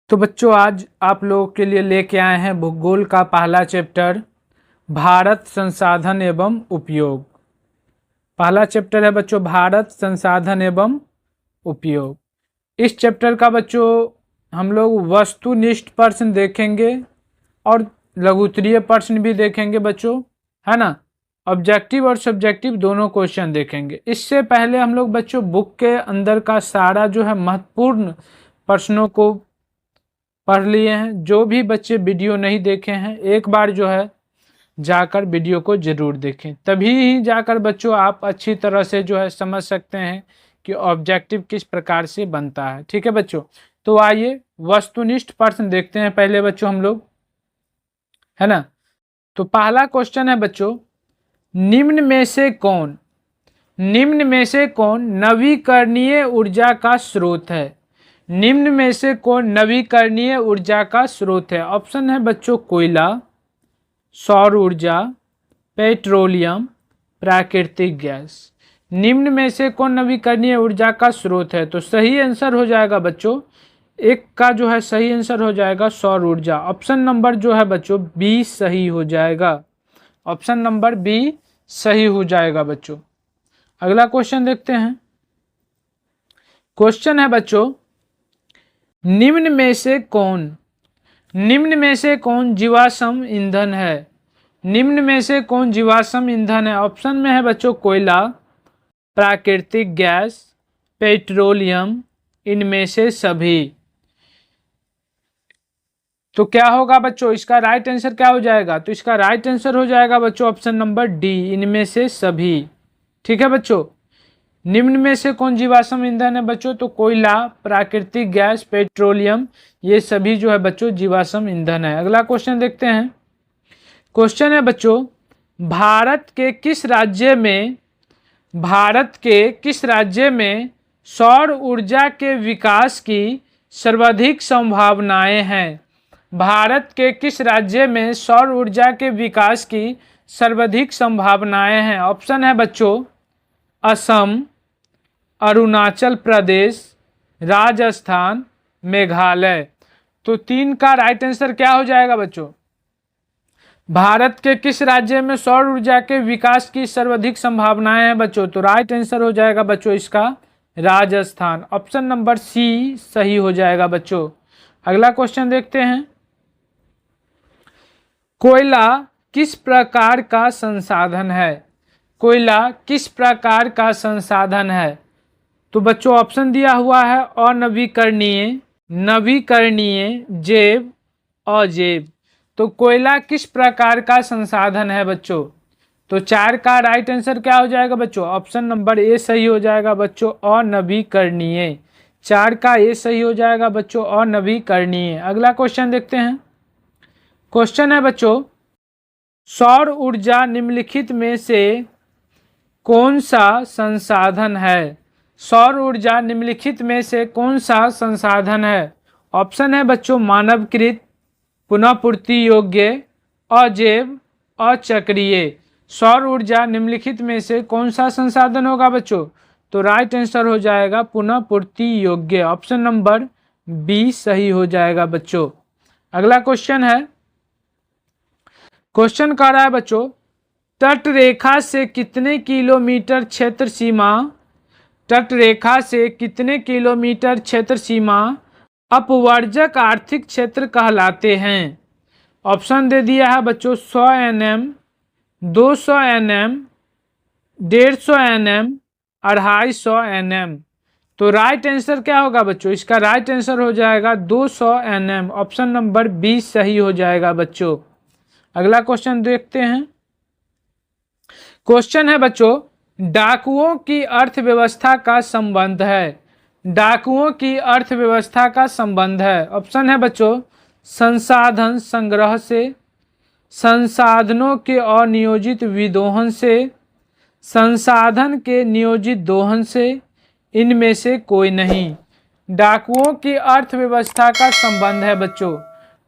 तो बच्चों आज आप लोगों के लिए लेके आए हैं भूगोल का पहला चैप्टर भारत संसाधन एवं उपयोग। पहला चैप्टर है बच्चों भारत संसाधन एवं उपयोग। इस चैप्टर का बच्चों हम लोग वस्तुनिष्ठ प्रश्न देखेंगे और लघुत्तरीय प्रश्न भी देखेंगे बच्चों, है ना। ऑब्जेक्टिव और सब्जेक्टिव दोनों क्वेश्चन देखेंगे। इससे पहले हम लोग बच्चों बुक के अंदर का सारा जो है महत्वपूर्ण प्रश्नों को पढ़ लिए हैं। जो भी बच्चे वीडियो नहीं देखे हैं एक बार जो है जाकर वीडियो को जरूर देखें, तभी ही जाकर बच्चों आप अच्छी तरह से जो है समझ सकते हैं कि ऑब्जेक्टिव किस प्रकार से बनता है। ठीक है बच्चों, तो आइए वस्तुनिष्ठ प्रश्न देखते हैं पहले बच्चों हम लोग, है ना। तो पहला क्वेश्चन है बच्चों, निम्न में से कौन नवीकरणीय ऊर्जा का स्रोत है। निम्न में से कौन नवीकरणीय ऊर्जा का स्रोत है। ऑप्शन है बच्चों कोयला, सौर ऊर्जा, पेट्रोलियम, प्राकृतिक गैस। निम्न में से कौन नवीकरणीय ऊर्जा का स्रोत है। तो सही आंसर हो जाएगा बच्चों, एक का जो है सही आंसर हो जाएगा सौर ऊर्जा। ऑप्शन नंबर जो है बच्चों बी सही हो जाएगा। ऑप्शन नंबर बी सही हो जाएगा बच्चों। अगला क्वेश्चन देखते हैं। क्वेश्चन है बच्चों, निम्न में से कौन जीवाश्म ईंधन है। निम्न में से कौन जीवाश्म ईंधन है। ऑप्शन में है बच्चों कोयला, प्राकृतिक गैस, पेट्रोलियम, इनमें से सभी। तो क्या होगा बच्चों, इसका राइट आंसर क्या हो जाएगा। तो इसका राइट आंसर हो जाएगा बच्चों ऑप्शन नंबर डी, इनमें से सभी। ठीक है बच्चों, निम्न में से कौन जीवाश्म ईंधन है बच्चों। तो कोयला, प्राकृतिक गैस, पेट्रोलियम, ये सभी जो है बच्चों जीवाश्म ईंधन है। अगला क्वेश्चन देखते हैं। क्वेश्चन है बच्चों, भारत के किस राज्य में सौर ऊर्जा के विकास की सर्वाधिक संभावनाएं हैं। भारत के किस राज्य में सौर ऊर्जा के विकास की सर्वाधिक संभावनाएं हैं। ऑप्शन है बच्चों असम, अरुणाचल प्रदेश, राजस्थान, मेघालय। तो तीन का राइट आंसर क्या हो जाएगा बच्चों। भारत के किस राज्य में सौर ऊर्जा के विकास की सर्वाधिक संभावनाएं हैं बच्चों। तो राइट आंसर हो जाएगा बच्चों इसका राजस्थान। ऑप्शन नंबर सी सही हो जाएगा बच्चों। अगला क्वेश्चन देखते हैं। कोयला किस प्रकार का संसाधन है। कोयला किस प्रकार का संसाधन है। तो बच्चों ऑप्शन दिया हुआ है अनवीकरणीय, नवीकरणीय, जैव, अजैव। तो कोयला किस प्रकार का संसाधन है बच्चों। तो चार का राइट आंसर क्या हो जाएगा बच्चों। ऑप्शन नंबर ए सही हो जाएगा बच्चों अनवीकरणीय। चार का ए सही हो जाएगा बच्चों अनवीकरणीय। अगला क्वेश्चन देखते हैं। क्वेश्चन है बच्चों, सौर ऊर्जा निम्नलिखित में से कौन सा संसाधन है। सौर ऊर्जा निम्नलिखित में से कौन सा संसाधन है। ऑप्शन है बच्चों मानवकृत, पुनः पूर्ति योग्य, अजैव, अचक्रीय। सौर ऊर्जा निम्नलिखित में से कौन सा संसाधन होगा बच्चों। तो राइट आंसर हो जाएगा पुनः पूर्ति योग्य। ऑप्शन नंबर बी सही हो जाएगा बच्चों। अगला क्वेश्चन है। क्वेश्चन कह रहा है बच्चों, तट रेखा से कितने किलोमीटर क्षेत्र सीमा, तट रेखा से कितने किलोमीटर क्षेत्र सीमा अपवर्जक आर्थिक क्षेत्र कहलाते हैं। ऑप्शन दे दिया है बच्चों 100 NM, 200 NM, 150 NM, 250 NM। तो राइट आंसर क्या होगा बच्चों। इसका राइट आंसर हो जाएगा 200 NM। ऑप्शन नंबर बी सही हो जाएगा बच्चों। अगला क्वेश्चन देखते हैं। क्वेश्चन है बच्चों, डाकुओं की अर्थव्यवस्था का संबंध है। डाकुओं की अर्थव्यवस्था का संबंध है। ऑप्शन है बच्चों संसाधन संग्रह से, संसाधनों के अनियोजित विदोहन से, संसाधन के नियोजित दोहन से, इनमें से कोई नहीं। डाकुओं की अर्थव्यवस्था का संबंध है बच्चों।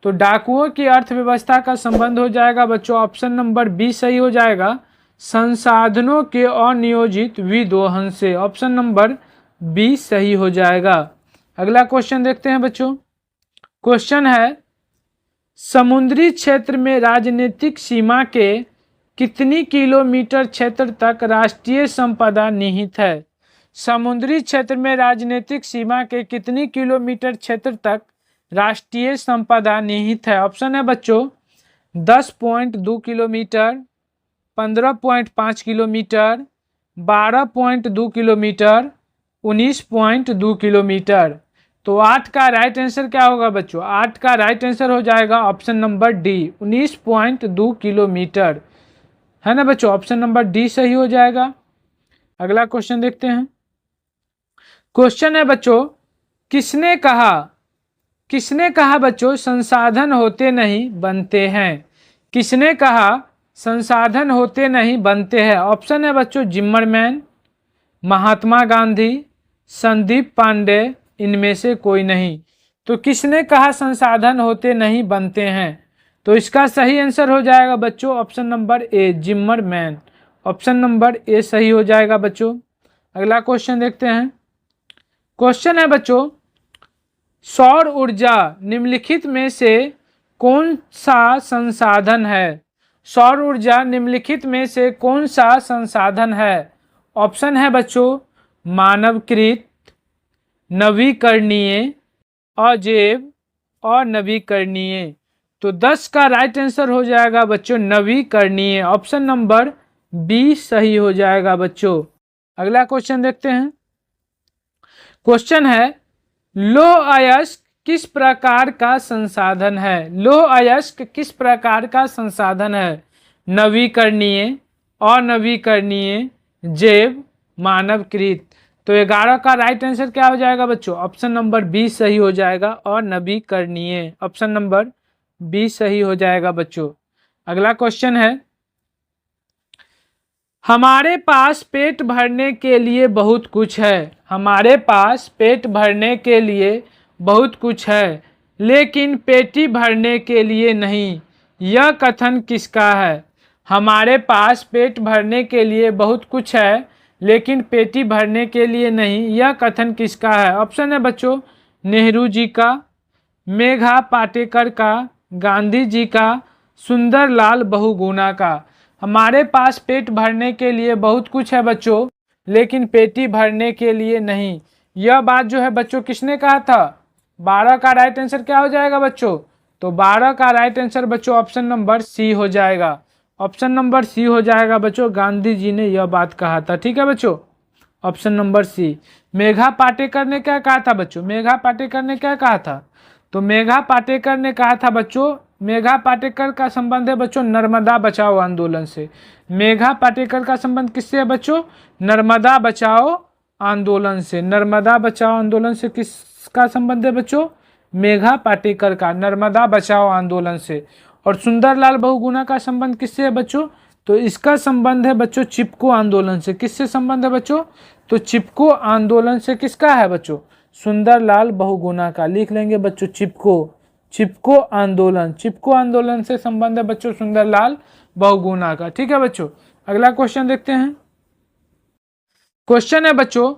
तो डाकुओं की अर्थव्यवस्था का संबंध हो जाएगा बच्चों ऑप्शन नंबर बी सही हो जाएगा संसाधनों के अनियोजित विदोहन से। ऑप्शन नंबर बी सही हो जाएगा। अगला क्वेश्चन देखते हैं बच्चों। क्वेश्चन है, समुद्री क्षेत्र में राजनीतिक सीमा के कितनी किलोमीटर क्षेत्र तक राष्ट्रीय संपदा निहित है? समुद्री क्षेत्र में राजनीतिक सीमा के कितनी किलोमीटर क्षेत्र तक राष्ट्रीय संपदा निहित है? ऑप्शन है बच्चों 10.2 किलोमीटर, 15.5 किलोमीटर, 12.2 किलोमीटर, 19.2 किलोमीटर। तो 8 का राइट आंसर क्या होगा बच्चों? 8 का राइट आंसर हो जाएगा ऑप्शन नंबर डी 19.2 किलोमीटर, है ना बच्चों? ऑप्शन नंबर डी सही हो जाएगा। अगला क्वेश्चन देखते हैं। क्वेश्चन है बच्चों, किसने कहा बच्चों संसाधन होते नहीं बनते हैं? किसने कहा संसाधन होते नहीं बनते हैं? ऑप्शन है बच्चों जिम्मरमैन, महात्मा गांधी, संदीप पांडे, इनमें से कोई नहीं। तो किसने कहा संसाधन होते नहीं बनते हैं? तो इसका सही आंसर हो जाएगा बच्चों option number A Zimmerman. Option number A सही हो जाएगा बच्चों। अगला क्वेश्चन देखते हैं। क्वेश्चन है बच्चों, सौर ऊर्जा निम्नलिखित में से कौन सा संसाधन है? सौर ऊर्जा निम्नलिखित में से कौन सा संसाधन है? ऑप्शन है बच्चों मानवकृत, नवीकरणीय, अजैव और नवीकरणीय। तो 10 का राइट आंसर हो जाएगा बच्चों नवीकरणीय। ऑप्शन नंबर बी सही हो जाएगा बच्चों। अगला क्वेश्चन देखते हैं। क्वेश्चन है, लौह अयस्क किस प्रकार का संसाधन है? लौह अयस्क किस प्रकार का संसाधन है? नवीकरणीय, अनवीकरणीय, जैव, मानवकृत। तो 11 का राइट आंसर क्या हो जाएगा बच्चों? ऑप्शन नंबर बी सही हो जाएगा और नवीकरणीय। ऑप्शन नंबर बी सही हो जाएगा बच्चों। अगला क्वेश्चन है, हमारे पास पेट भरने के लिए बहुत कुछ है। हमारे पास पेट भरने के लिए बहुत कुछ है, लेकिन पेटी भरने के लिए नहीं। यह कथन किसका है? हमारे पास पेट भरने के लिए बहुत कुछ है, लेकिन पेटी भरने के लिए नहीं। यह कथन किसका है? ऑप्शन है बच्चों नेहरू जी का, मेघा पाटेकर का, गांधी जी का, सुंदरलाल बहुगुणा का। हमारे पास पेट भरने के लिए बहुत कुछ है बच्चों, लेकिन पेटी भरने के लिए नहीं। यह बात जो है बच्चों किसने कहा था? 12 का राइट आंसर क्या हो जाएगा बच्चों? तो 12 का राइट आंसर बच्चों ऑप्शन नंबर सी हो जाएगा। ऑप्शन नंबर सी हो जाएगा बच्चों, गांधी जी ने यह बात कहा था। ठीक है बच्चों, option number C. Megha Patekar ने क्या कहा था बच्चों? मेघा पाटेकर ने क्या कहा था? तो मेघा पाटेकर ने कहा था बच्चों, मेघा पाटेकर का संबंध है बच्चों नर्मदा बचाओ आंदोलन से। मेघा पाटेकर का संबंध किससे है बच्चों? नर्मदा बचाओ आंदोलन से। नर्मदा बचाओ आंदोलन से किसका संबंध है बच्चों? मेघा पाटेकर का, नर्मदा बचाओ आंदोलन से। और सुंदरलाल बहुगुणा का संबंध किससे है बच्चों? तो इसका संबंध है बच्चों चिपको आंदोलन से। किससे संबंध है बच्चों? तो चिपको आंदोलन से। किसका है बच्चों? सुंदरलाल बहुगुणा का। लिख लेंगे बच्चों चिपको आंदोलन। चिपको आंदोलन से संबंध है बच्चों सुंदरलाल बहुगुणा का। ठीक है बच्चों, अगला क्वेश्चन देखते हैं। क्वेश्चन है बच्चों,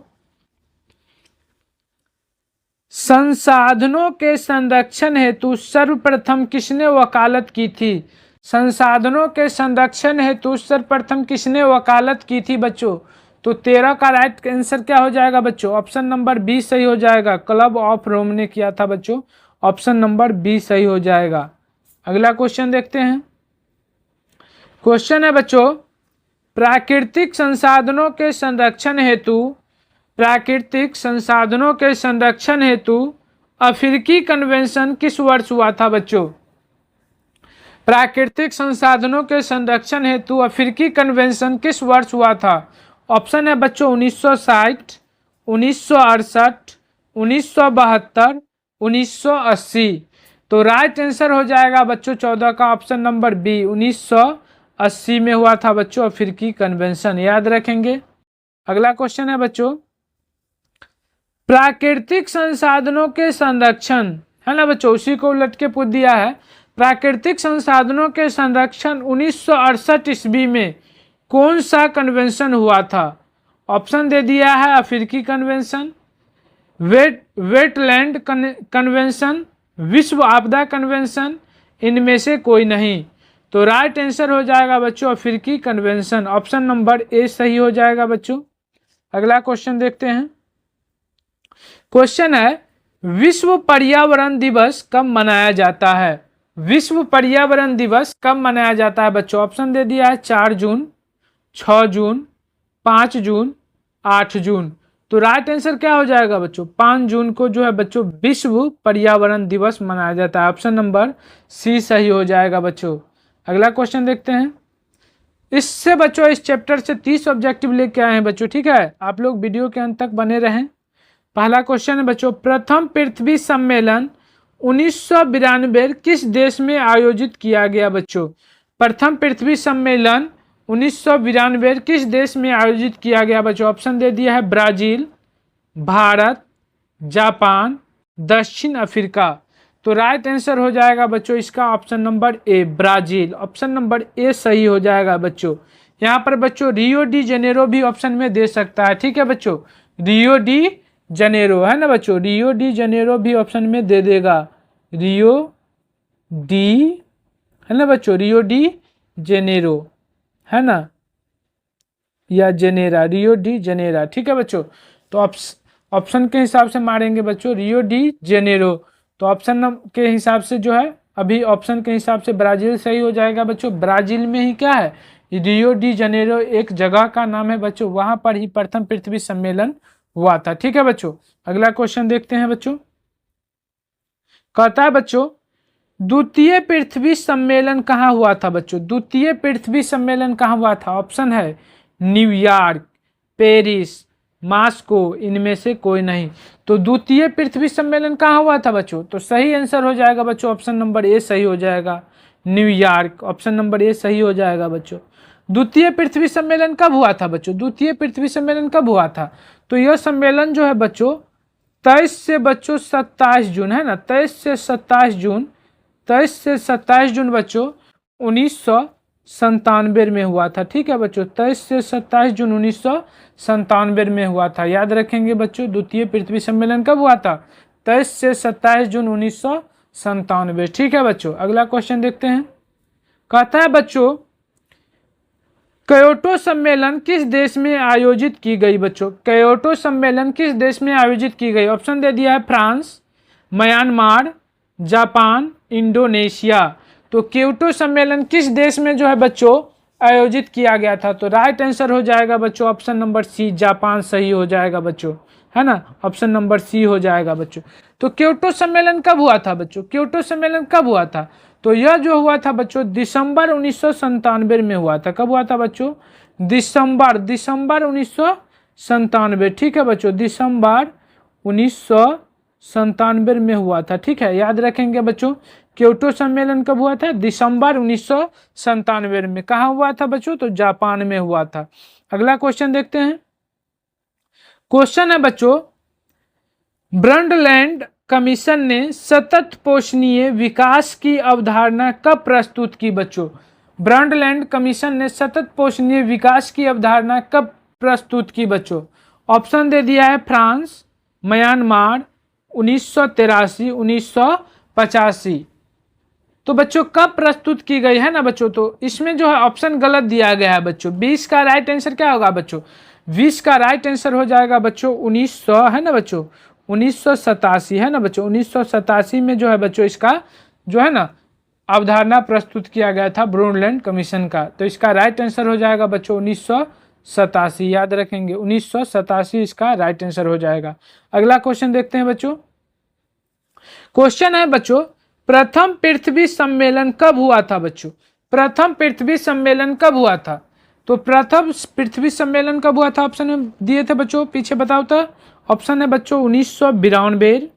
संसाधनों के संरक्षण हेतु सर्वप्रथम किसने वकालत की थी? संसाधनों के संरक्षण हेतु सर्वप्रथम किसने वकालत की थी बच्चों? तो 13 का राइट आंसर क्या हो जाएगा बच्चों? ऑप्शन नंबर बी सही हो जाएगा, क्लब ऑफ रोम ने किया था बच्चों। ऑप्शन नंबर बी सही हो जाएगा। अगला क्वेश्चन देखते हैं। क्वेश्चन है बच्चों, प्राकृतिक संसाधनों के संरक्षण हेतु अफ्रीकी कन्वेंशन किस वर्ष हुआ था बच्चों? प्राकृतिक संसाधनों के संरक्षण हेतु अफ्रीकी कन्वेंशन किस वर्ष हुआ था? ऑप्शन है बच्चों 1960, 1968, 1972, 1980। तो राइट आंसर हो जाएगा बच्चों 14 का ऑप्शन नंबर बी 1980 में हुआ था बच्चों अफ्रीकी कन्वेंशन। याद रखेंगे। अगला क्वेश्चन है बच्चों, प्राकृतिक संसाधनों के संरक्षण, है ना बच्चों, उसी को उलट के पूछ दिया है। प्राकृतिक संसाधनों के संरक्षण 1968 ईस्वी में कौन सा कन्वेंशन हुआ था? ऑप्शन दे दिया है अफ्रीकी कन्वेंशन, वेटलैंड कन्वेंशन, विश्व आपदा कन्वेंशन, इनमें से कोई नहीं। तो राइट आंसर हो जाएगा बच्चों अफ्रीकी कन्वेंशन, ऑप्शन नंबर ए सही हो जाएगा बच्चों। अगला क्वेश्चन देखते हैं। क्वेश्चन है विश्व पर्यावरण दिवस कब मनाया जाता है? विश्व पर्यावरण दिवस कब मनाया जाता है बच्चों? ऑप्शन दे दिया है 4 जून, 6 जून, 5 जून, 8 जून। तो राइट आंसर क्या हो जाएगा बच्चों? 5 जून को जो है बच्चों विश्व पर्यावरण दिवस मनाया जाता है, ऑप्शन नंबर सी सही हो जाएगा बच्चों। अगला क्वेश्चन देखते हैं। इससे बच्चों इस चैप्टर से 30 ऑब्जेक्टिव लेके आए हैं बच्चों, ठीक है, आप लोग वीडियो के अंत तक बने रहें। पहला क्वेश्चन है बच्चों, प्रथम पृथ्वी सम्मेलन 1992 किस देश में आयोजित किया गया बच्चों? प्रथम पृथ्वी सम्मेलन 1992 किस देश में आयोजित किया गया बच्चों? ऑप्शन दे दिया है ब्राजील, भारत, जापान, दक्षिण अफ्रीका। तो राइट आंसर हो जाएगा बच्चों इसका option number A Brazil, option number A सही हो जाएगा बच्चों। यहाँ पर बच्चों रियो डी जेनेरो भी ऑप्शन में दे सकता है, ठीक है बच्चों, रियो डी जेनेरो है ना बच्चों, रियो डी जेनेरो भी ऑप्शन में दे देगा, रियो डी है ना बच्चों, रियो डी जेनेरो है ना, या जेनेरा, रियो डी जेनेरा, ठीक है बच्चों। तो ऑप्शन के हिसाब से मारेंगे बच्चों रियो डी जेनेरो, तो ऑप्शन के हिसाब से जो है अभी ऑप्शन के हिसाब से ब्राजील सही हो जाएगा बच्चों। ब्राजील में ही क्या है, रियो डी जेनेरो एक जगह का नाम है बच्चों, वहां पर ही प्रथम पृथ्वी सम्मेलन हुआ था, ठीक है बच्चों। अगला क्वेश्चन देखते हैं बच्चों। कहता है बच्चों द्वितीय पृथ्वी सम्मेलन कहाँ हुआ था बच्चों? द्वितीय पृथ्वी सम्मेलन कहाँ हुआ था? ऑप्शन है न्यूयॉर्क, पेरिस, मॉस्को, इनमें से कोई नहीं। तो द्वितीय पृथ्वी सम्मेलन कहाँ हुआ था बच्चों? तो सही आंसर हो जाएगा बच्चों ऑप्शन नंबर ए सही हो जाएगा, न्यूयॉर्क, ऑप्शन नंबर ए सही हो जाएगा बच्चों। द्वितीय पृथ्वी सम्मेलन कब हुआ था बच्चों? द्वितीय पृथ्वी सम्मेलन कब हुआ था? तो यह सम्मेलन जो है बच्चों 23 से बच्चों 27 जून है ना, 23 से 27 जून, 23 से 27 जून बच्चों 1997 में हुआ था, ठीक है बच्चों, 23 से 27 जून 1997 में हुआ था। याद रखेंगे बच्चों द्वितीय पृथ्वी सम्मेलन कब हुआ था? 23 से 27 जून 1997, ठीक है बच्चों। अगला क्वेश्चन देखते हैं। कहता है बच्चों क्योटो सम्मेलन किस देश में आयोजित की गई बच्चों? क्योटो सम्मेलन किस देश में आयोजित की गई? ऑप्शन दे दिया है फ्रांस, म्यांमार, जापान, इंडोनेशिया। तो क्योटो सम्मेलन किस देश में जो है बच्चों आयोजित किया गया था? तो राइट आंसर हो जाएगा बच्चों ऑप्शन नंबर सी जापान सही हो जाएगा बच्चों, है ना, ऑप्शन नंबर सी हो जाएगा बच्चों। तो क्योटो सम्मेलन कब हुआ था बच्चों? क्योटो सम्मेलन कब हुआ था? तो यह जो हुआ था बच्चों दिसंबर 1997 में हुआ था। कब हुआ था बच्चों? दिसंबर 1997, ठीक है बच्चों, दिसंबर 1997 में हुआ था, ठीक है। याद रखेंगे बच्चों क्योटो सम्मेलन कब हुआ था? दिसंबर 1997 में। कहाँ हुआ था बच्चों? तो जापान में हुआ था। अगला क्वेश्चन देखते हैं। क्वेश्चन है बच्चों ब्रंडलैंड कमीशन ने सतत पोषणीय विकास की अवधारणा कब प्रस्तुत की बच्चों? ब्रंडलैंड कमीशन ने सतत पोषणीय विकास की अवधारणा कब प्रस्तुत की बच्चों? ऑप्शन दे दिया है फ्रांस, म्यांमार, 1983, 1985। तो बच्चों कब प्रस्तुत की गई है ना बच्चों? तो इसमें जो है ऑप्शन गलत दिया गया है बच्चों। 20 का राइट आंसर क्या होगा बच्चों? 20 का राइट आंसर हो जाएगा बच्चों 1900 है ना बच्चों, 1987 है ना बच्चों। 1987 में जो है बच्चों इसका जो है ना अवधारणा प्रस्तुत किया गया था ब्रंडलैंड कमीशन का। तो इसका राइट आंसर हो जाएगा बच्चों 1987, याद रखेंगे 1987 इसका राइट आंसर हो जाएगा। अगला क्वेश्चन देखते हैं बच्चों। क्वेश्चन है बच्चों प्रथम पृथ्वी सम्मेलन कब हुआ था बच्चों? प्रथम पृथ्वी सम्मेलन कब हुआ था? तो प्रथम पृथ्वी सम्मेलन कब हुआ था? ऑप्शन में दिए थे बच्चों, पीछे बताओ तो। ऑप्शन है बच्चों 1992,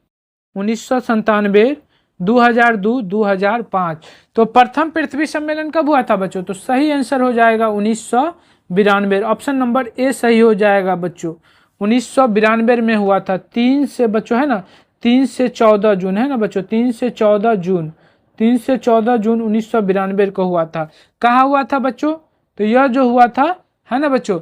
1997, 2002, 2005। तो प्रथम पृथ्वी सम्मेलन कब हुआ था बच्चों? तो सही आंसर हो जाएगा 1992, ऑप्शन नंबर ए सही हो जाएगा बच्चों। 1992 में हुआ था, 3 से बच्चों है ना, 3 से 14 जून है ना बच्चों, 3 से 14 जून, 3 से 14 जून 1992 को हुआ था। कहाँ हुआ था बच्चों? तो यह जो हुआ था है ना बच्चों,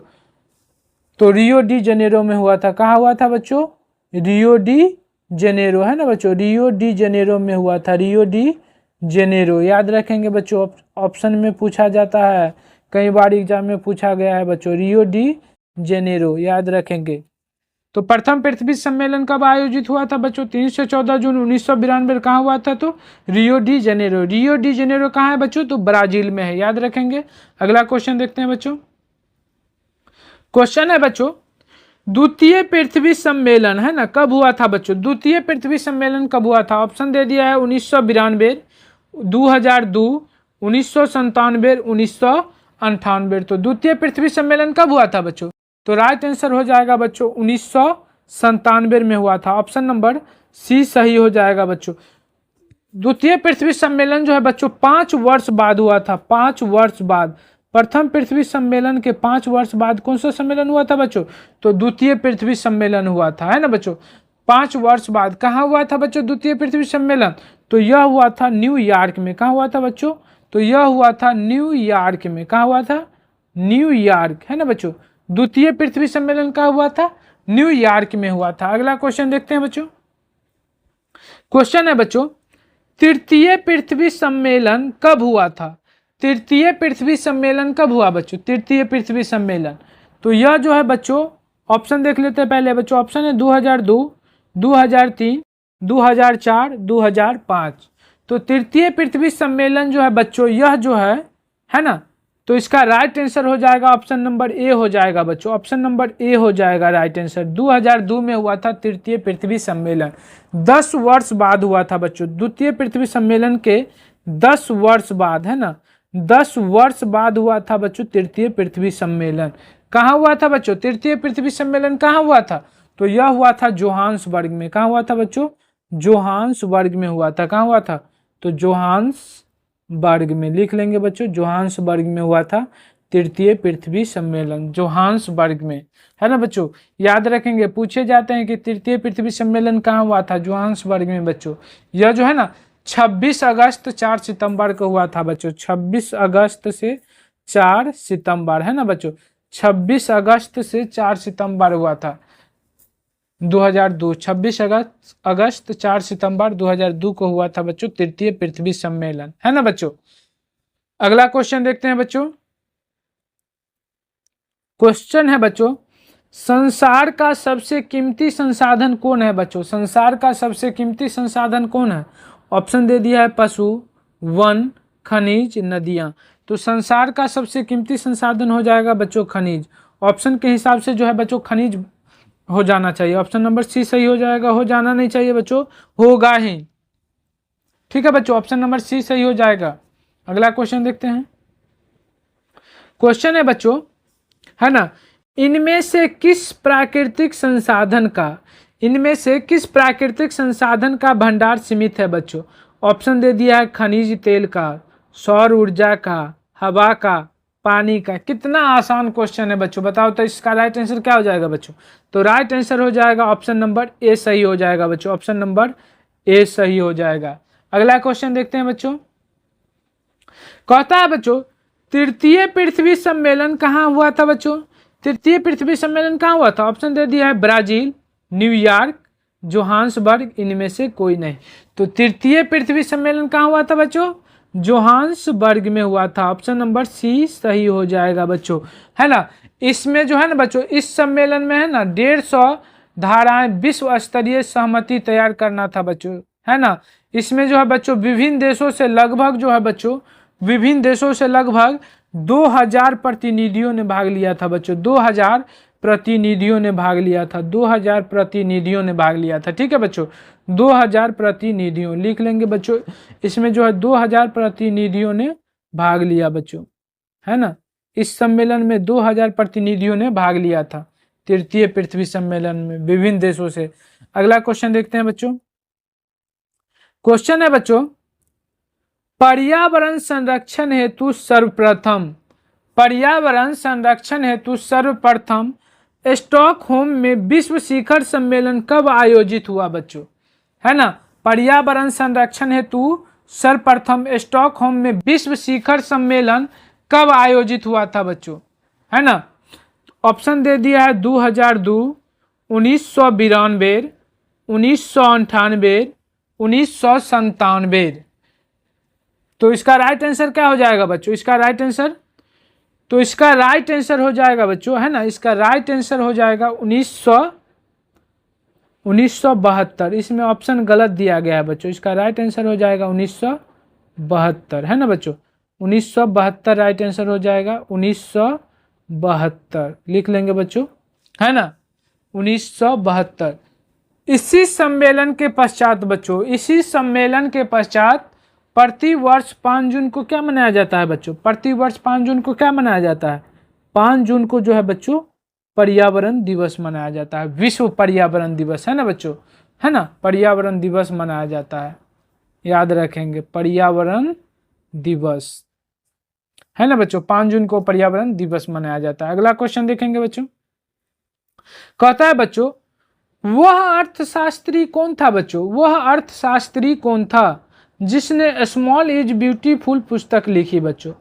तो रियो डी जेनेरो में हुआ था। कहाँ हुआ था बच्चों? रियो डी जेनेरो, है ना बच्चों, रियो डी जेनेरो में हुआ था, रियो डी जेनेरो। याद रखेंगे बच्चों, ऑप्शन में पूछा जाता है, कई बार एग्जाम में पूछा गया है बच्चों, रियो डी जेनेरो, याद रखेंगे। तो प्रथम पृथ्वी सम्मेलन कब आयोजित हुआ था बच्चों? 3 से 14 जून 1992 कहाँ हुआ था? तो Rio de Janeiro. Rio de Janeiro कहाँ है बच्चों? तो ब्राजील में है, याद रखेंगे। अगला क्वेश्चन देखते हैं बच्चों। क्वेश्चन है बच्चों, द्वितीय पृथ्वी सम्मेलन, है ना, कब हुआ था बच्चों? द्वितीय पृथ्वी सम्मेलन कब हुआ था? ऑप्शन दे दिया है 1992, 2002, 1997, 1998। तो द्वितीय पृथ्वी सम्मेलन कब हुआ था बच्चों? तो राइट आंसर हो जाएगा बच्चों 1997 में हुआ था। ऑप्शन नंबर सी सही हो जाएगा बच्चों। द्वितीय पृथ्वी सम्मेलन जो है बच्चों 5 वर्ष बाद हुआ था, 5 वर्ष बाद। प्रथम पृथ्वी सम्मेलन के 5 वर्ष बाद कौन सा सम्मेलन हुआ था बच्चों? तो द्वितीय पृथ्वी सम्मेलन हुआ था, है ना बच्चों। 5 वर्ष बाद कहाँ हुआ था बच्चों द्वितीय पृथ्वी सम्मेलन? तो यह हुआ था न्यूयॉर्क में। कहाँ हुआ था बच्चों? तो यह हुआ था न्यूयॉर्क में। कहाँ हुआ था? न्यूयॉर्क, है ना बच्चों। द्वितीय पृथ्वी सम्मेलन कहाँ हुआ था? न्यूयॉर्क में हुआ था। अगला क्वेश्चन देखते हैं बच्चों। क्वेश्चन है बच्चों, तृतीय पृथ्वी सम्मेलन कब हुआ था? तृतीय पृथ्वी सम्मेलन कब हुआ बच्चों? तृतीय पृथ्वी सम्मेलन, तो यह जो है बच्चों, ऑप्शन देख लेते हैं पहले बच्चों। ऑप्शन है 2002, 2003, 2004, 2005। तो तृतीय पृथ्वी सम्मेलन जो है बच्चों, यह जो है ना, तो इसका राइट आंसर हो जाएगा ऑप्शन नंबर ए हो जाएगा बच्चों। ऑप्शन नंबर ए हो जाएगा राइट आंसर। 2002 में हुआ था तृतीय पृथ्वी सम्मेलन। 10 वर्ष बाद हुआ था बच्चों, द्वितीय पृथ्वी सम्मेलन के 10 वर्ष बाद, है ना, 10 वर्ष बाद हुआ था बच्चों तृतीय पृथ्वी सम्मेलन। कहाँ हुआ था बच्चों? तृतीय पृथ्वी सम्मेलन कहाँ हुआ था? तो यह हुआ था जोहान्सबर्ग में। कहाँ हुआ था बच्चों? जोहान्सबर्ग में हुआ था। कहाँ हुआ था? तो जोहान्सबर्ग में, लिख लेंगे बच्चों, जोहान्सबर्ग में हुआ था तृतीय पृथ्वी सम्मेलन, जोहान्सबर्ग में, है ना बच्चों। याद रखेंगे, पूछे जाते हैं कि तृतीय पृथ्वी सम्मेलन कहाँ हुआ था? जोहान्सबर्ग में बच्चों। यह जो है ना 26 अगस्त 4 सितंबर को हुआ था बच्चों। 26 अगस्त से 4 सितंबर, है ना बच्चों। 26 अगस्त से 4 सितंबर हुआ था 2002। 26 अगस्त 4 सितंबर 2002 को हुआ था बच्चों तृतीय पृथ्वी सम्मेलन, है ना बच्चों। अगला क्वेश्चन देखते हैं बच्चों। क्वेश्चन है बच्चों, संसार का सबसे कीमती संसाधन कौन है बच्चों? संसार का सबसे कीमती संसाधन कौन है? ऑप्शन दे दिया है पशु, वन, खनिज, नदियां। तो संसार का सबसे कीमती संसाधन हो जाएगा बच्चों खनिज। ऑप्शन के हिसाब से जो है बच्चों खनिज हो जाना चाहिए। ऑप्शन नंबर सी सही हो जाएगा, हो जाना नहीं चाहिए बच्चों, होगा ही। ठीक है बच्चों, ऑप्शन नंबर सी सही हो जाएगा। अगला क्वेश्चन देखते हैं। क्वेश्चन है बच्चों, है ना, इनमें से किस प्राकृतिक संसाधन का भंडार सीमित है बच्चों? ऑप्शन दे दिया है खनिज तेल का, सौर ऊर्जा का, हवा का, पानी का। कितना आसान क्वेश्चन है बच्चों, बताओ तो इसका राइट आंसर क्या हो जाएगा बच्चों? तो राइट आंसर हो जाएगा ऑप्शन नंबर ए सही हो जाएगा बच्चों। ऑप्शन नंबर ए सही हो जाएगा। अगला क्वेश्चन देखते हैं बच्चों। कहता है बच्चों, तृतीय पृथ्वी सम्मेलन कहाँ हुआ था बच्चों? तृतीय पृथ्वी सम्मेलन कहाँ हुआ था? ऑप्शन दे दिया है ब्राजील, न्यूयॉर्क, जोहान्सबर्ग, इनमें से कोई नहीं। तो तृतीय पृथ्वी सम्मेलन कहाँ हुआ था बच्चों? जोहान्सबर्ग में हुआ था। ऑप्शन नंबर सी सही हो जाएगा बच्चों, है ना। इसमें जो है ना बच्चों, इस सम्मेलन में है ना 150 धाराएं विश्व स्तरीय सहमति तैयार करना था बच्चों, है ना। इसमें जो है बच्चों विभिन्न देशों से लगभग जो है बच्चों, विभिन्न देशों से लगभग 2000 प्रतिनिधियों ने भाग लिया था बच्चों। 2000 प्रतिनिधियों ने भाग लिया था। 2000 प्रतिनिधियों ने भाग लिया था। ठीक है बच्चों, 2000 प्रतिनिधियों लिख लेंगे बच्चों। इसमें जो है 2000 प्रतिनिधियों ने भाग लिया बच्चों, है ना। इस सम्मेलन में 2000 प्रतिनिधियों ने भाग लिया था तृतीय पृथ्वी सम्मेलन में, विभिन्न देशों से। अगला क्वेश्चन देखते हैं बच्चों। क्वेश्चन है बच्चों, पर्यावरण संरक्षण हेतु सर्वप्रथम स्टॉकहोम में विश्व शिखर सम्मेलन कब आयोजित हुआ बच्चों? है ना, पर्यावरण संरक्षण हेतु सर्वप्रथम स्टॉकहोम में विश्व शिखर सम्मेलन कब आयोजित हुआ था बच्चों? है ना। ऑप्शन दे दिया है 2002, 1992, 1998, 1997। तो इसका राइट आंसर क्या हो जाएगा बच्चों? इसका राइट आंसर, तो इसका राइट आंसर हो जाएगा बच्चों, है ना, इसका राइट आंसर हो जाएगा 1972। इसमें ऑप्शन गलत दिया गया है बच्चों, इसका राइट आंसर हो जाएगा 1972, है ना बच्चों, 1972 राइट आंसर हो जाएगा, 1972 लिख लेंगे बच्चों, है ना, 1972। इसी सम्मेलन के पश्चात बच्चों, इसी सम्मेलन के पश्चात प्रतिवर्ष 5 जून को क्या मनाया जाता है बच्चों? प्रतिवर्ष 5 जून को क्या मनाया जाता है? 5 जून को जो है बच्चों पर्यावरण दिवस मनाया जाता है, विश्व पर्यावरण दिवस, है ना बच्चों, है ना, पर्यावरण दिवस मनाया जाता है, याद रखेंगे, पर्यावरण दिवस, है ना बच्चों, 5 जून को पर्यावरण दिवस मनाया जाता है। अगला क्वेश्चन देखेंगे बच्चों, कहता है बच्चों वह अर्थशास्त्री कौन था बच्चों? वह अर्थशास्त्री कौन था जिसने स्मॉल इज ब्यूटीफुल पुस्तक लिखी बच्चों?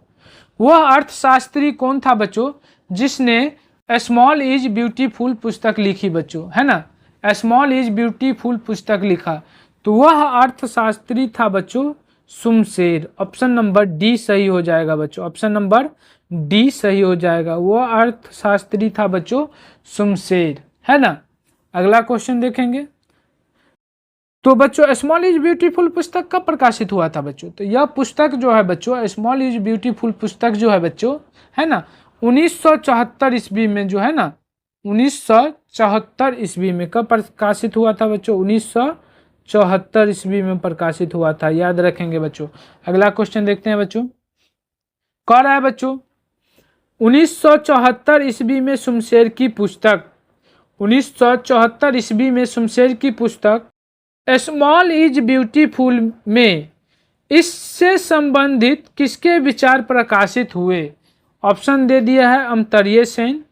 वह अर्थशास्त्री कौन था बच्चों जिसने स्मॉल इज ब्यूटीफुल पुस्तक लिखी बच्चों, है ना, स्मॉल इज ब्यूटीफुल पुस्तक लिखा? तो वह अर्थशास्त्री था बच्चों शुमशेर। ऑप्शन नंबर डी सही हो जाएगा बच्चों, ऑप्शन नंबर डी सही हो जाएगा, वह अर्थशास्त्री था बच्चों शुमशेर, है ना। अगला क्वेश्चन देखेंगे, तो बच्चों स्मॉल इज ब्यूटीफुल पुस्तक कब प्रकाशित हुआ था बच्चों? तो यह पुस्तक जो है बच्चों, स्मॉल इज ब्यूटीफुल पुस्तक जो है बच्चों, है ना, 1974 ईस्वी में जो है ना, 1974 ईस्वी में कब प्रकाशित हुआ था बच्चों? 1974 ईस्वी में प्रकाशित हुआ था, याद रखेंगे बच्चों। अगला क्वेश्चन देखते हैं बच्चों, कह रहा है बच्चों 1974 ईस्वी में शुमशेर की पुस्तक, 1974 ईस्वी में शुमशेर की पुस्तक स्मॉल इज ब्यूटीफुल में इससे संबंधित किसके विचार प्रकाशित हुए? ऑप्शन दे दिया है अमर्त्य सेन,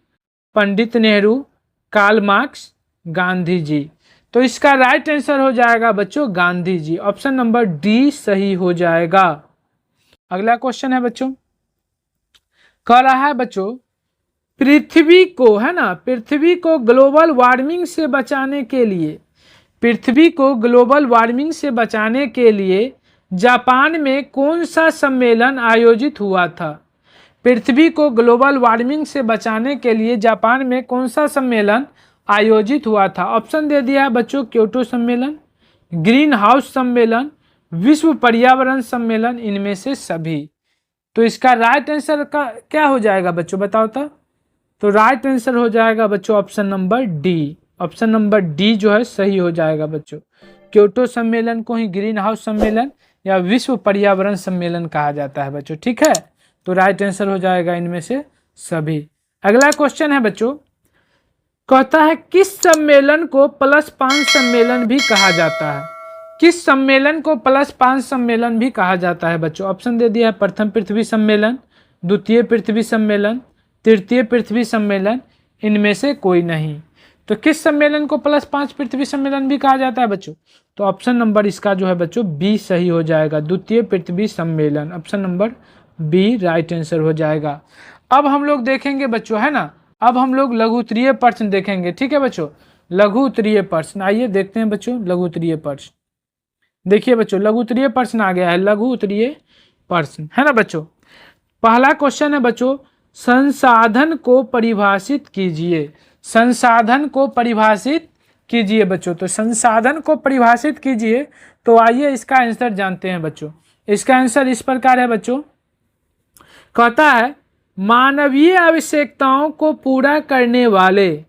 पंडित नेहरू, कार्ल मार्क्स, गांधी जी। तो इसका राइट आंसर हो जाएगा बच्चों Gandhi ji, option number D सही हो जाएगा। अगला क्वेश्चन है बच्चों, कह रहा है बच्चों पृथ्वी को, है ना, पृथ्वी को ग्लोबल वार्मिंग से बचाने के लिए, पृथ्वी को ग्लोबल वार्मिंग से बचाने के लिए जापान में कौन सा सम्मेलन आयोजित हुआ था? पृथ्वी को ग्लोबल वार्मिंग से बचाने के लिए जापान में कौन सा सम्मेलन आयोजित हुआ था? ऑप्शन दे दिया है बच्चों क्योटो सम्मेलन, ग्रीन हाउस सम्मेलन, विश्व पर्यावरण सम्मेलन, इनमें से सभी। तो इसका राइट आंसर का क्या हो जाएगा बच्चों, बताओ तो राइट आंसर हो जाएगा बच्चों option number D, option number D जो है सही हो जाएगा बच्चों। क्योटो सम्मेलन को ही ग्रीन हाउस सम्मेलन या विश्व पर्यावरण सम्मेलन कहा जाता है बच्चों, ठीक है। तो राइट आंसर हो जाएगा इनमें से सभी। अगला क्वेश्चन है बच्चों, कहता है किस सम्मेलन को +5 सम्मेलन भी कहा जाता है? किस सम्मेलन को +5 सम्मेलन भी कहा जाता है बच्चों? ऑप्शन दे दिया है प्रथम पृथ्वी सम्मेलन, द्वितीय पृथ्वी सम्मेलन, तृतीय पृथ्वी सम्मेलन, इनमें से कोई नहीं। तो किस सम्मेलन को +5 पृथ्वी सम्मेलन भी कहा जाता है बच्चों? तो ऑप्शन नंबर इसका जो है बच्चों बी सही हो जाएगा, द्वितीय पृथ्वी सम्मेलन, option number B right answer हो जाएगा। अब हम लोग देखेंगे बच्चों, है ना, अब हम लोग लघु उत्तरीय प्रश्न देखेंगे, ठीक है बच्चों, लघु उत्तरीय प्रश्न। आइए देखते हैं बच्चों लघु उत्तरीय प्रश्न। देखिए बच्चों लघु उत्तरीय प्रश्न आ गया है, लघु उत्तरीय प्रश्न, है ना बच्चों। पहला क्वेश्चन है बच्चों, संसाधन को परिभाषित कीजिए, संसाधन को परिभाषित कीजिए बच्चों। तो संसाधन को परिभाषित कीजिए, तो आइए इसका आंसर जानते हैं बच्चों। इसका आंसर इस प्रकार है बच्चों, कहता है मानवीय आवश्यकताओं को पूरा करने वाले,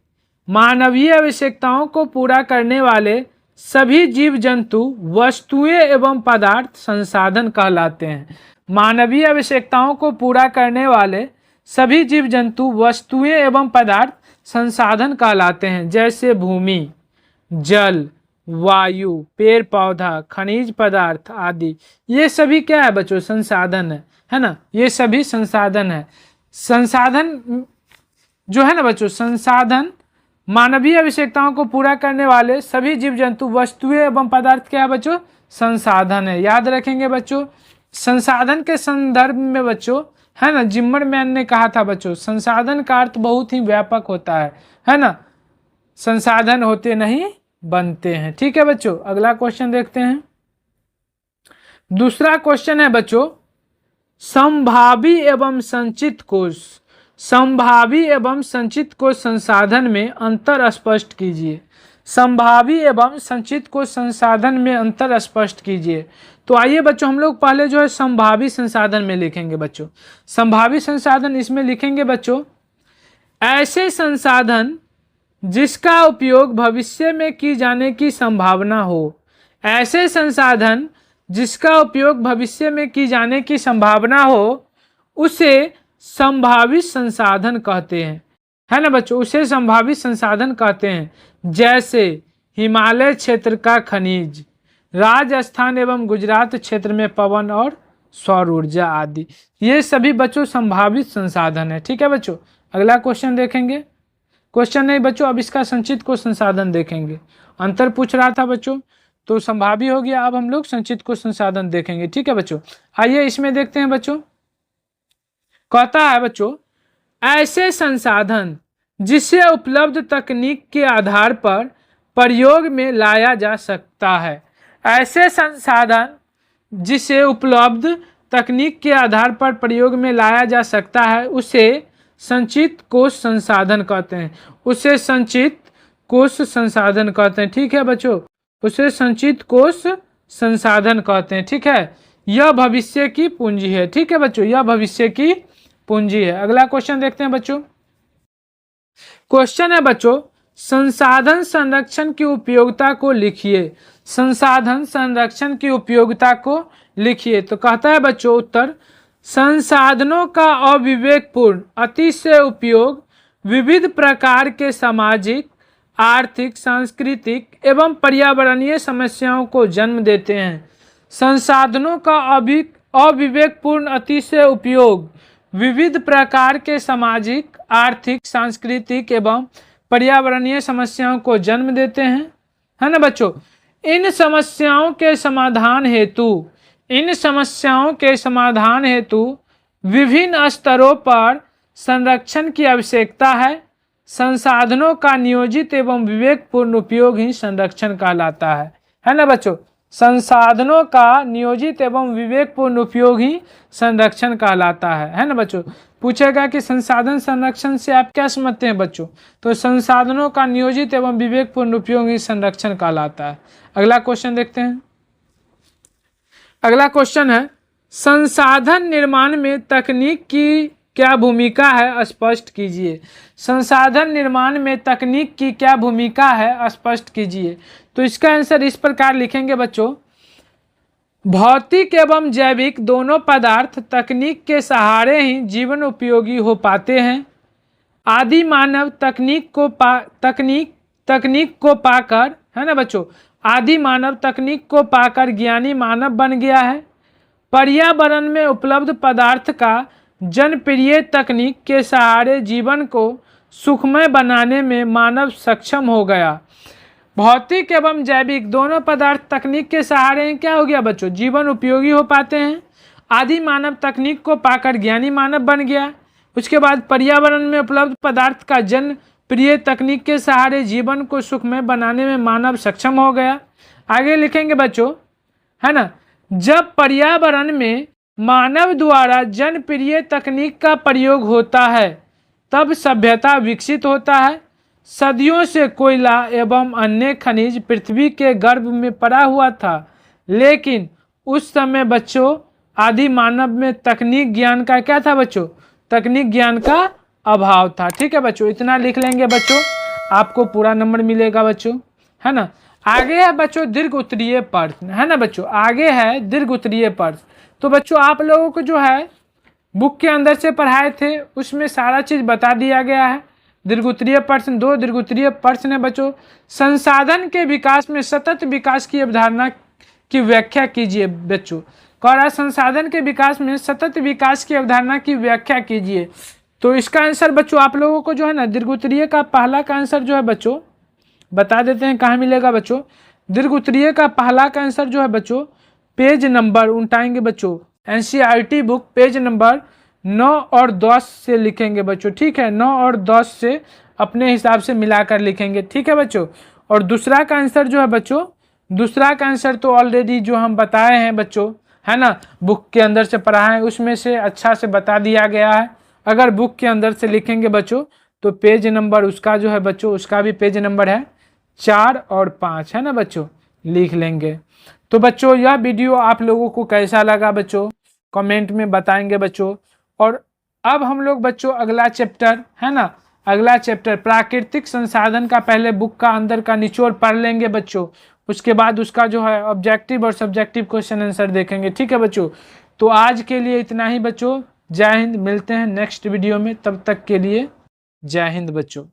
मानवीय आवश्यकताओं को पूरा करने वाले सभी जीव जंतु वस्तुएं एवं पदार्थ संसाधन कहलाते हैं। मानवीय आवश्यकताओं को पूरा करने वाले सभी जीव जंतु वस्तुएं एवं पदार्थ संसाधन कहलाते हैं, जैसे भूमि, जल, वायु, पेड़ पौधा, खनिज पदार्थ आदि। ये सभी क्या है बच्चों? संसाधन है ना, ये सभी संसाधन है। संसाधन जो है ना बच्चों, संसाधन मानवीय आवश्यकताओं को पूरा करने वाले सभी जीव जंतु वस्तुएं एवं पदार्थ क्या है बच्चों? संसाधन है। याद रखेंगे बच्चों, संसाधन के संदर्भ में बच्चों, है ना, जिम्मरमैन ने कहा था बच्चों, संसाधन का अर्थ बहुत ही व्यापक होता है ना, संसाधन होते नहीं बनते हैं। ठीक है बच्चों, अगला क्वेश्चन देखते हैं। दूसरा क्वेश्चन है बच्चों, संभावी एवं संचित कोश, संभावी एवं संचित कोश संसाधन में अंतर स्पष्ट कीजिए। संभावी एवं संचित कोश संसाधन में अंतर स्पष्ट कीजिए। तो आइए बच्चों हम लोग पहले जो है संभावी संसाधन में लिखेंगे बच्चों। संभावी संसाधन इसमें लिखेंगे बच्चों, ऐसे संसाधन जिसका उपयोग भविष्य में की जाने की संभावना हो। ऐसे संसाधन जिसका उपयोग भविष्य में की जाने की संभावना हो उसे संभावित संसाधन कहते हैं, है ना बच्चों, उसे संभावित संसाधन कहते हैं। जैसे हिमालय क्षेत्र का खनिज, राजस्थान एवं गुजरात क्षेत्र में पवन और सौर ऊर्जा आदि, ये सभी बच्चों संभावित संसाधन है। ठीक है बच्चों, अगला क्वेश्चन देखेंगे। क्वेश्चन नहीं बच्चों, अब इसका संचित को संसाधन देखेंगे। अंतर पूछ रहा था बच्चों, तो संभावी हो गया, अब हम लोग संचित को संसाधन देखेंगे। ठीक है बच्चों, आइए इसमें देखते हैं बच्चों। कहता है बच्चों, ऐसे संसाधन जिसे उपलब्ध तकनीक के आधार पर प्रयोग में लाया जा सकता है। ऐसे संसाधन जिसे उपलब्ध तकनीक के आधार पर प्रयोग में लाया जा सकता है उसे संचित कोश संसाधन कहते हैं। उसे संचित कोश संसाधन कहते हैं। ठीक है बच्चों, उसे संचित कोश संसाधन कहते हैं। ठीक है, यह भविष्य की पूंजी है। ठीक है बच्चों, यह भविष्य की पूंजी है। अगला क्वेश्चन देखते हैं बच्चों। क्वेश्चन है बच्चों, संसाधन संरक्षण की उपयोगिता को लिखिए। संसाधन संरक्षण की उपयोगिता को लिखिए। तो कहता है बच्चों उत्तर, संसाधनों का अविवेकपूर्ण अतिशय उपयोग विविध प्रकार के सामाजिक, आर्थिक, सांस्कृतिक एवं पर्यावरणीय समस्याओं को जन्म देते हैं। संसाधनों का अविवेकपूर्ण अतिशय उपयोग विविध प्रकार के सामाजिक, आर्थिक, सांस्कृतिक एवं पर्यावरणीय समस्याओं को जन्म देते हैं, है ना बच्चों। इन समस्याओं के समाधान हेतु विभिन्न स्तरों पर संरक्षण की आवश्यकता है। संसाधनों का नियोजित एवं विवेकपूर्ण उपयोग ही संरक्षण कहलाता है ना बच्चों। संसाधनों का नियोजित एवं विवेकपूर्ण उपयोग ही संरक्षण कहलाता है ना बच्चों। पूछेगा कि संसाधन संरक्षण से आप क्या समझते हैं बच्चों, तो संसाधनों का नियोजित एवं विवेकपूर्ण उपयोग ही संरक्षण कहलाता है। अगला क्वेश्चन देखते हैं। अगला क्वेश्चन है, संसाधन निर्माण में तकनीक की क्या भूमिका है स्पष्ट कीजिए। संसाधन निर्माण में तकनीक की क्या भूमिका है स्पष्ट कीजिए। तो इसका आंसर इस प्रकार लिखेंगे बच्चों, भौतिक एवं जैविक दोनों पदार्थ तकनीक के सहारे ही जीवन उपयोगी हो पाते हैं। आदि मानव तकनीक को पाकर, है ना बच्चों, आदि मानव तकनीक को पाकर ज्ञानी मानव बन गया है। पर्यावरण में उपलब्ध पदार्थ का जनप्रिय तकनीक के सहारे जीवन को सुखमय बनाने में मानव सक्षम हो गया। भौतिक एवं जैविक दोनों पदार्थ तकनीक के सहारे क्या हो गया बच्चों, जीवन उपयोगी हो पाते हैं। आदि मानव तकनीक को पाकर ज्ञानी मानव बन गया। उसके बाद पर्यावरण में उपलब्ध पदार्थ का जनप्रिय तकनीक के सहारे जीवन को सुखमय बनाने में मानव सक्षम हो गया। आगे लिखेंगे बच्चों, है ना, जब पर्यावरण में मानव द्वारा जनप्रिय तकनीक का प्रयोग होता है तब सभ्यता विकसित होता है। सदियों से कोयला एवं अन्य खनिज पृथ्वी के गर्भ में पड़ा हुआ था, लेकिन उस समय बच्चों आदि मानव में तकनीक ज्ञान का क्या था बच्चों, तकनीक ज्ञान का अभाव था। ठीक है बच्चों, इतना लिख लेंगे बच्चों, आपको पूरा नंबर मिलेगा बच्चों, है ना। आगे है बच्चों दीर्घ उत्तरीय प्रश्न, है ना बच्चों, आगे है दीर्घ उत्तरीय प्रश्न। तो बच्चों आप लोगों को जो है बुक के अंदर से पढ़ाए थे उसमें सारा चीज बता दिया गया है। दीर्घ उत्तरीय प्रश्न, 2 दीर्घ उत्तरीय प्रश्न है बच्चों। संसाधन के विकास में सतत विकास की अवधारणा की व्याख्या कीजिए बच्चों। कह रहा है संसाधन के विकास में सतत विकास की अवधारणा की व्याख्या कीजिए। तो इसका आंसर बच्चों आप लोगों को जो है ना दीर्घ उत्तरीय का पहला का आंसर जो है बच्चों बता देते हैं कहाँ मिलेगा बच्चों। दीर्घ उत्तरीय का पहला का आंसर जो है बच्चों पेज नंबर उठाएंगे बच्चों, एनसीईआरटी बुक पेज नंबर 9 और 10 से लिखेंगे बच्चों। ठीक है, 9 और 10 से अपने हिसाब से मिलाकर लिखेंगे। ठीक है बच्चों, और दूसरा का आंसर जो है बच्चों, दूसरा का आंसर तो ऑलरेडी जो हम बताए हैं बच्चों, है ना, बुक के अंदर से पढ़ा है, उसमें से अच्छा से बता दिया गया है। अगर बुक के अंदर से लिखेंगे बच्चों तो पेज नंबर उसका जो है बच्चों, उसका भी पेज नंबर है 4 और 5, है ना बच्चों, लिख लेंगे। तो बच्चों यह वीडियो आप लोगों को कैसा लगा बच्चों, कमेंट में बताएंगे बच्चों। और अब हम लोग बच्चों अगला चैप्टर, है ना, अगला चैप्टर प्राकृतिक संसाधन का पहले बुक का अंदर का निचोड़ पढ़ लेंगे बच्चों, उसके बाद उसका जो है ऑब्जेक्टिव और सब्जेक्टिव क्वेश्चन आंसर देखेंगे। ठीक है बच्चों, तो आज के लिए इतना ही बच्चों। जय हिंद, मिलते हैं नेक्स्ट वीडियो में, तब तक के लिए जय हिंद बच्चों।